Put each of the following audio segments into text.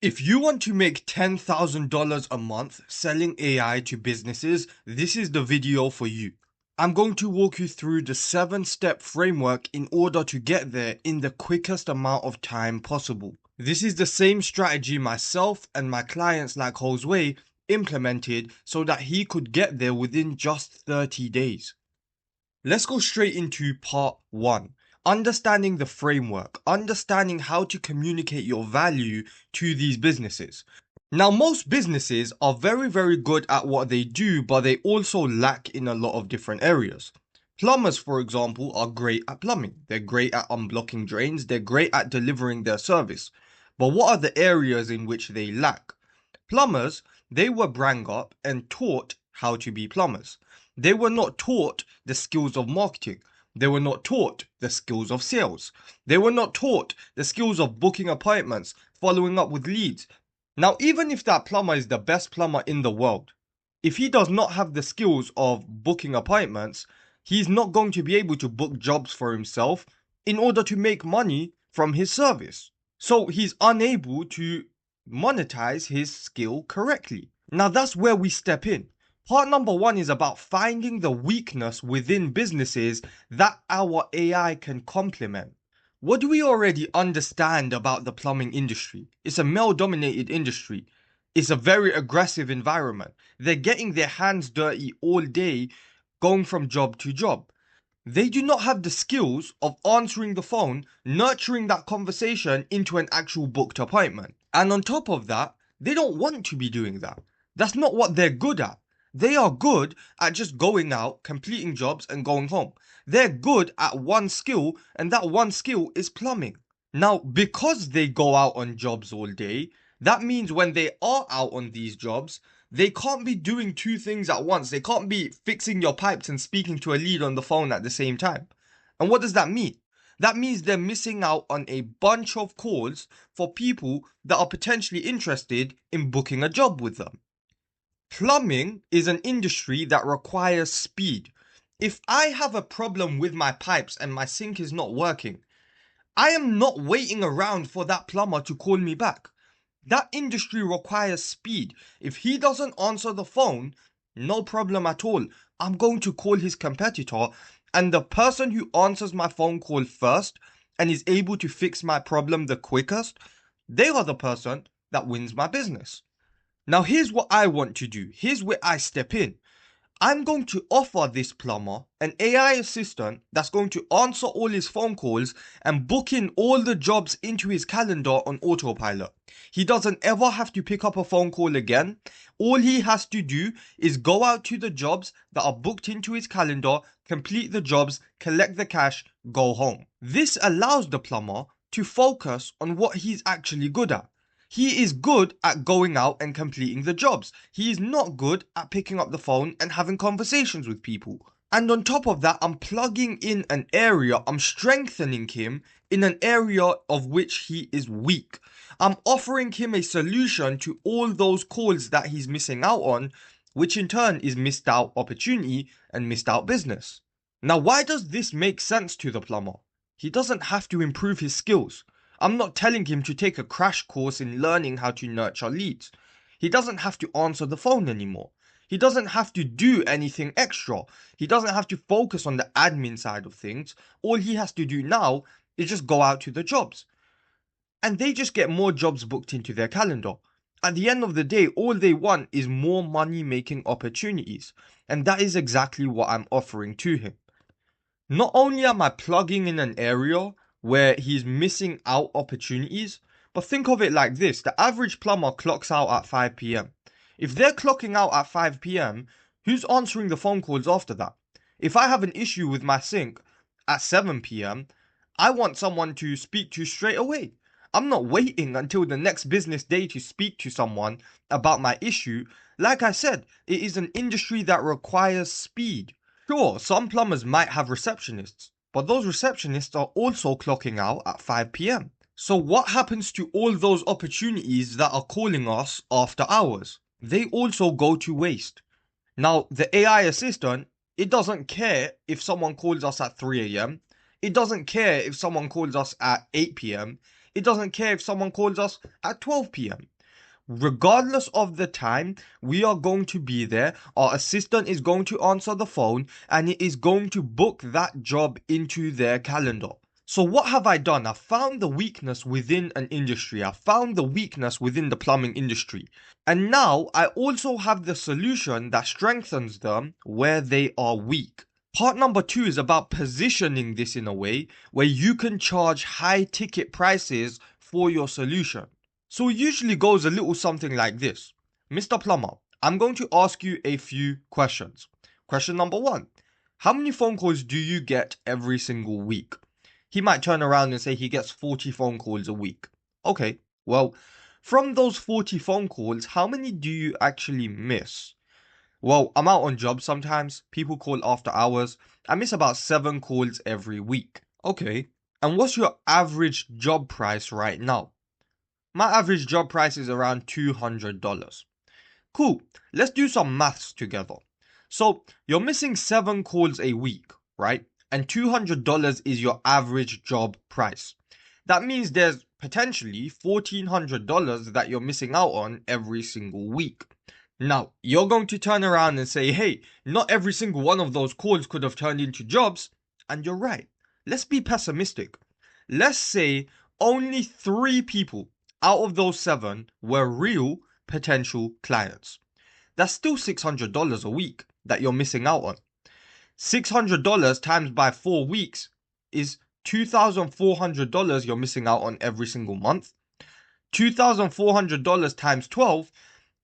If you want to make $10,000 a month selling AI to businesses, this is the video for you. I'm going to walk you through the 7-step framework in order to get there in the quickest amount of time possible. This is the same strategy myself and my clients like Josue implemented so that he could get there within just 30 days. Let's go straight into part 1. Understanding the framework, understanding how to communicate your value to these businesses. Now, most businesses are very good at what they do, but they also lack in a lot of different areas. Plumbers, for example, are great at plumbing. They're great at unblocking drains. They're great at delivering their service. But what are the areas in which they lack? Plumbers, they were brought up and taught how to be plumbers. They were not taught the skills of marketing. They were not taught the skills of sales. They were not taught the skills of booking appointments, following up with leads. Now, even if that plumber is the best plumber in the world, if he does not have the skills of booking appointments, he's not going to be able to book jobs for himself in order to make money from his service. So he's unable to monetize his skill correctly. Now, that's where we step in. Part number 1 is about finding the weakness within businesses that our AI can complement. What do we already understand about the plumbing industry? It's a male-dominated industry. It's a very aggressive environment. They're getting their hands dirty all day, going from job to job. They do not have the skills of answering the phone, nurturing that conversation into an actual booked appointment. And on top of that, they don't want to be doing that. That's not what they're good at. They are good at just going out, completing jobs and going home. They're good at one skill, and that one skill is plumbing. Now, because they go out on jobs all day, that means when they are out on these jobs, they can't be doing two things at once. They can't be fixing your pipes and speaking to a lead on the phone at the same time. And what does that mean? That means they're missing out on a bunch of calls for people that are potentially interested in booking a job with them. Plumbing is an industry that requires speed. If I have a problem with my pipes and my sink is not working, I am not waiting around for that plumber to call me back. That industry requires speed. If he doesn't answer the phone, no problem at all. I'm going to call his competitor, and the person who answers my phone call first and is able to fix my problem the quickest, they are the person that wins my business. Now, here's what I want to do. Here's where I step in. I'm going to offer this plumber an AI assistant that's going to answer all his phone calls and book in all the jobs into his calendar on autopilot. He doesn't ever have to pick up a phone call again. All he has to do is go out to the jobs that are booked into his calendar, complete the jobs, collect the cash, go home. This allows the plumber to focus on what he's actually good at. He is good at going out and completing the jobs. He is not good at picking up the phone and having conversations with people. And on top of that, I'm plugging in an area, I'm strengthening him in an area of which he is weak. I'm offering him a solution to all those calls that he's missing out on, which in turn is missed out opportunity and missed out business. Now, why does this make sense to the plumber? He doesn't have to improve his skills. I'm not telling him to take a crash course in learning how to nurture leads. He doesn't have to answer the phone anymore. He doesn't have to do anything extra. He doesn't have to focus on the admin side of things. All he has to do now is just go out to the jobs. And they just get more jobs booked into their calendar. At the end of the day, all they want is more money-making opportunities. And that is exactly what I'm offering to him. Not only am I plugging in an area where he's missing out opportunities, but think of it like this. The average plumber clocks out at 5 p.m. If they're clocking out at 5 p.m., who's answering the phone calls after that? If I have an issue with my sink at 7 p.m., I want someone to speak to straight away. I'm not waiting until the next business day to speak to someone about my issue. Like I said, it is an industry that requires speed. Sure, some plumbers might have receptionists, but those receptionists are also clocking out at 5 p.m. So what happens to all those opportunities that are calling us after hours? They also go to waste. Now, the AI assistant, it doesn't care if someone calls us at 3 a.m. It doesn't care if someone calls us at 8 p.m. It doesn't care if someone calls us at 12 p.m. Regardless of the time, we are going to be there. Our assistant is going to answer the phone and it is going to book that job into their calendar. So what have I done? I found the weakness within an industry. I found the weakness within the plumbing industry. And now I also have the solution that strengthens them where they are weak. Part number 2 is about positioning this in a way where you can charge high ticket prices for your solution. So it usually goes a little something like this. Mr. Plumber, I'm going to ask you a few questions. Question number 1. How many phone calls do you get every single week? He might turn around and say he gets 40 phone calls a week. Okay, well, from those 40 phone calls, how many do you actually miss? Well, I'm out on jobs sometimes. People call after hours. I miss about 7 calls every week. Okay, and what's your average job price right now? My average job price is around $200. Cool, let's do some maths together. So you're missing 7 calls a week, right? And $200 is your average job price. That means there's potentially $1,400 that you're missing out on every single week. Now, you're going to turn around and say, hey, not every single one of those calls could have turned into jobs. And you're right. Let's be pessimistic. Let's say only 3 people out of those 7 were real potential clients. That's still $600 a week that you're missing out on. $600 times by 4 weeks is $2,400 you're missing out on every single month. $2,400 times 12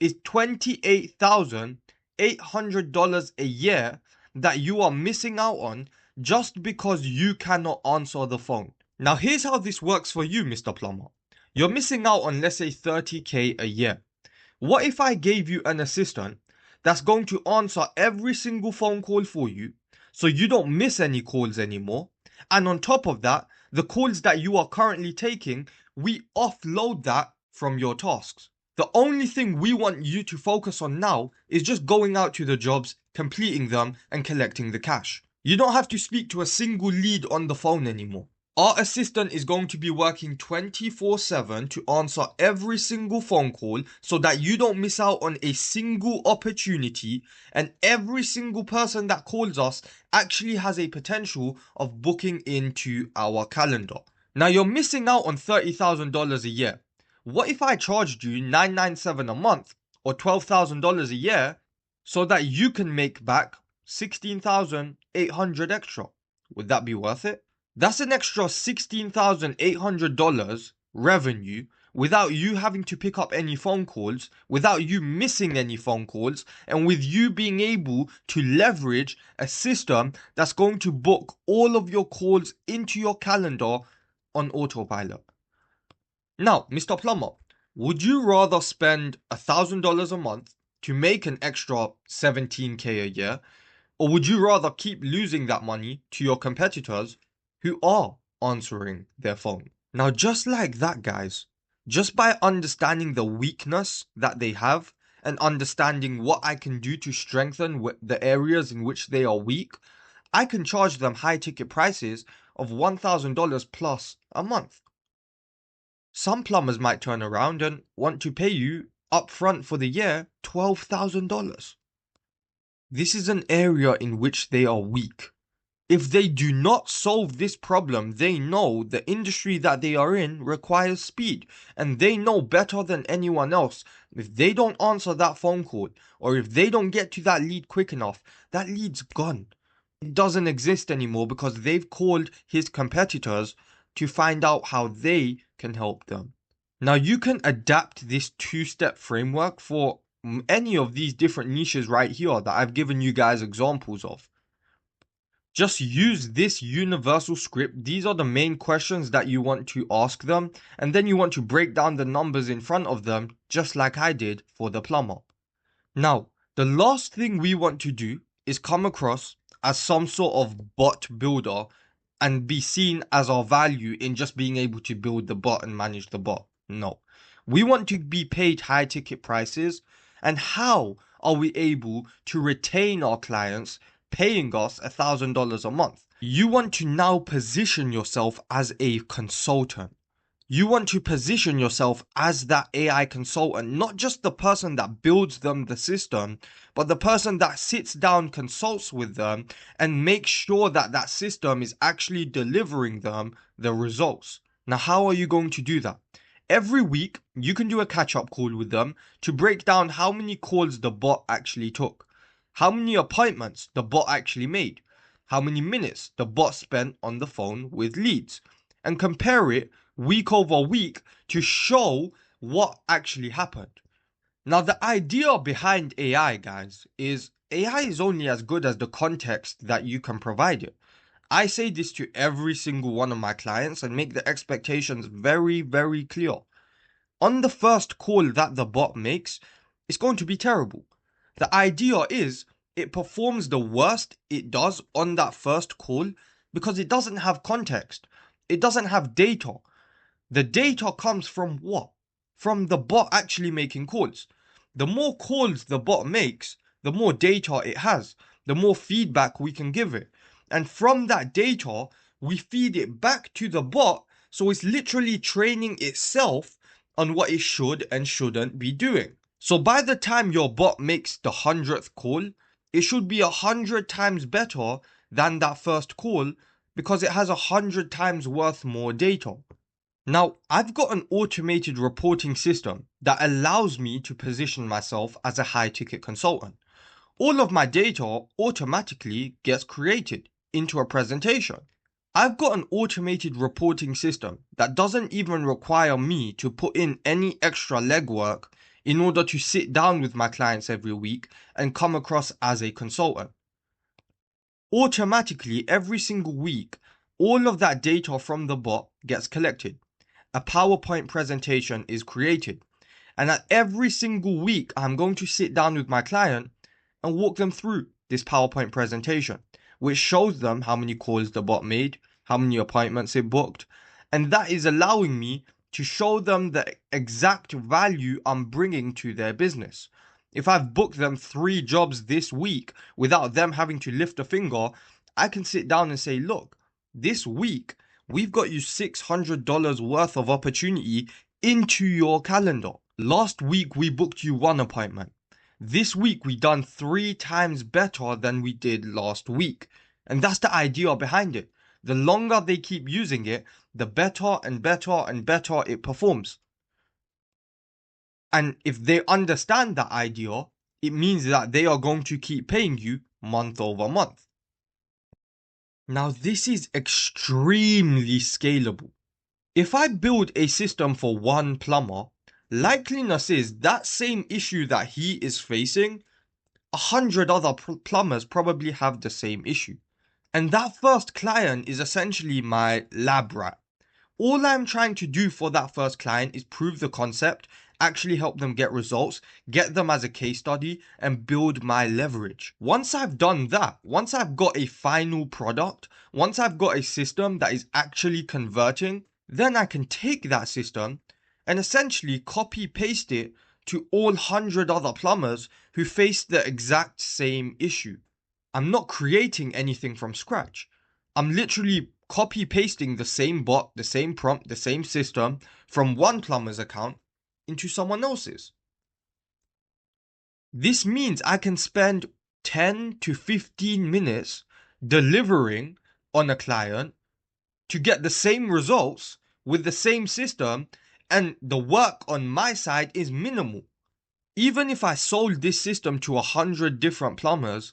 is $28,800 a year that you are missing out on just because you cannot answer the phone. Now here's how this works for you, Mr. Plumber. You're missing out on, let's say, 30k a year. What if I gave you an assistant that's going to answer every single phone call for you so you don't miss any calls anymore? And on top of that, the calls that you are currently taking, we offload that from your tasks. The only thing we want you to focus on now is just going out to the jobs, completing them, and collecting the cash. You don't have to speak to a single lead on the phone anymore. Our assistant is going to be working 24/7 to answer every single phone call so that you don't miss out on a single opportunity, and every single person that calls us actually has a potential of booking into our calendar. Now you're missing out on $30,000 a year. What if I charged you $997 a month or $12,000 a year so that you can make back $16,800 extra? Would that be worth it? That's an extra $16,800 revenue without you having to pick up any phone calls, without you missing any phone calls, and with you being able to leverage a system that's going to book all of your calls into your calendar on autopilot. Now, Mr. Plumber, would you rather spend $1,000 a month to make an extra 17k a year, or would you rather keep losing that money to your competitors who are answering their phone? Now, just like that, guys, just by understanding the weakness that they have and understanding what I can do to strengthen the areas in which they are weak, I can charge them high ticket prices of $1,000 plus a month. Some plumbers might turn around and want to pay you upfront for the year $12,000. This is an area in which they are weak. If they do not solve this problem, they know the industry that they are in requires speed, and they know better than anyone else. If they don't answer that phone call, or if they don't get to that lead quick enough, that lead's gone. It doesn't exist anymore because they've called his competitors to find out how they can help them. Now you can adapt this 2-step framework for any of these different niches right here that I've given you guys examples of. Just use this universal script. These are the main questions that you want to ask them, and then you want to break down the numbers in front of them, just like I did for the plumber. Now, the last thing we want to do is come across as some sort of bot builder and be seen as our value in just being able to build the bot and manage the bot. No. We want to be paid high ticket prices. And how are we able to retain our clients paying us $1,000 a month? You want to now position yourself as a consultant. You want to position yourself as that AI consultant, not just the person that builds them the system, but the person that sits down, consults with them, and makes sure that that system is actually delivering them the results. Now, how are you going to do that? Every week, you can do a catch-up call with them to break down how many calls the bot actually took, how many appointments the bot actually made, how many minutes the bot spent on the phone with leads, and compare it week over week to show what actually happened. Now, the idea behind AI, guys, is AI is only as good as the context that you can provide it. I say this to every single one of my clients and make the expectations very, very clear. On the first call that the bot makes, it's going to be terrible. The idea is it performs the worst it does on that first call because it doesn't have context. It doesn't have data. The data comes from what? From the bot actually making calls. The more calls the bot makes, the more data it has, the more feedback we can give it. And from that data, we feed it back to the bot, so it's literally training itself on what it should and shouldn't be doing. So by the time your bot makes the 100th call, it should be 100 times better than that first call because it has 100 times worth more data. Now, I've got an automated reporting system that allows me to position myself as a high ticket consultant. All of my data automatically gets created into a presentation. I've got an automated reporting system that doesn't even require me to put in any extra legwork in order to sit down with my clients every week and come across as a consultant. Automatically, every single week, all of that data from the bot gets collected. A PowerPoint presentation is created. And at every single week, I'm going to sit down with my client and walk them through this PowerPoint presentation, which shows them how many calls the bot made, how many appointments it booked. And that is allowing me to show them the exact value I'm bringing to their business. If I've booked them 3 jobs this week without them having to lift a finger, I can sit down and say, look, this week, we've got you $600 worth of opportunity into your calendar. Last week, we booked you 1 appointment. This week, we done 3 times better than we did last week. And that's the idea behind it. The longer they keep using it, the better and better and better it performs. And if they understand that idea, it means that they are going to keep paying you month over month. Now, this is extremely scalable. If I build a system for one plumber, likeliness is that same issue that he is facing, 100 other plumbers probably have the same issue. And that first client is essentially my lab rat. All I'm trying to do for that first client is prove the concept, actually help them get results, get them as a case study, and build my leverage. Once I've done that, once I've got a final product, once I've got a system that is actually converting, then I can take that system and essentially copy paste it to all 100 other plumbers who face the exact same issue. I'm not creating anything from scratch. I'm literally copy pasting the same bot, the same prompt, the same system from one plumber's account into someone else's. This means I can spend 10 to 15 minutes delivering on a client to get the same results with the same system, and the work on my side is minimal. Even if I sold this system to 100 different plumbers,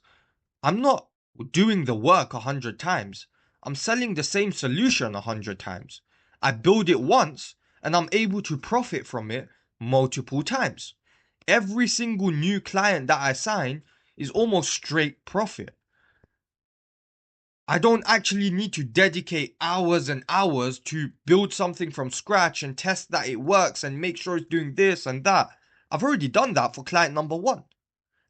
I'm not doing the work 100 times. I'm selling the same solution 100 times. I build it once and I'm able to profit from it multiple times. Every single new client that I sign is almost straight profit. I don't actually need to dedicate hours and hours to build something from scratch and test that it works and make sure it's doing this and that. I've already done that for client number 1.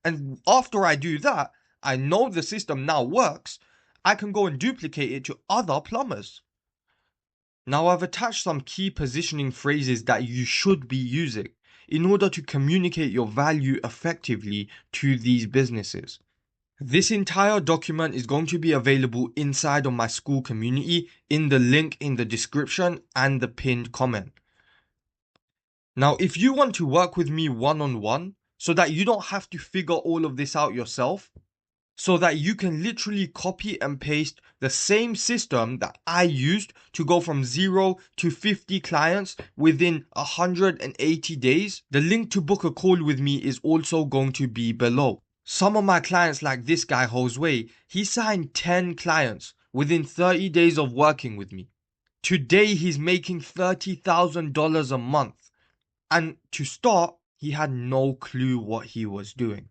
And after I do that, I know the system now works. I can go and duplicate it to other plumbers. Now I've attached some key positioning phrases that you should be using in order to communicate your value effectively to these businesses. This entire document is going to be available inside of my school community in the link in the description and the pinned comment. Now, if you want to work with me one-on-one so that you don't have to figure all of this out yourself, so that you can literally copy and paste the same system that I used to go from 0 to 50 clients within 180 days, the link to book a call with me is also going to be below. Some of my clients, like this guy Josue, he signed 10 clients within 30 days of working with me. Today he's making $30,000 a month. And to start, he had no clue what he was doing.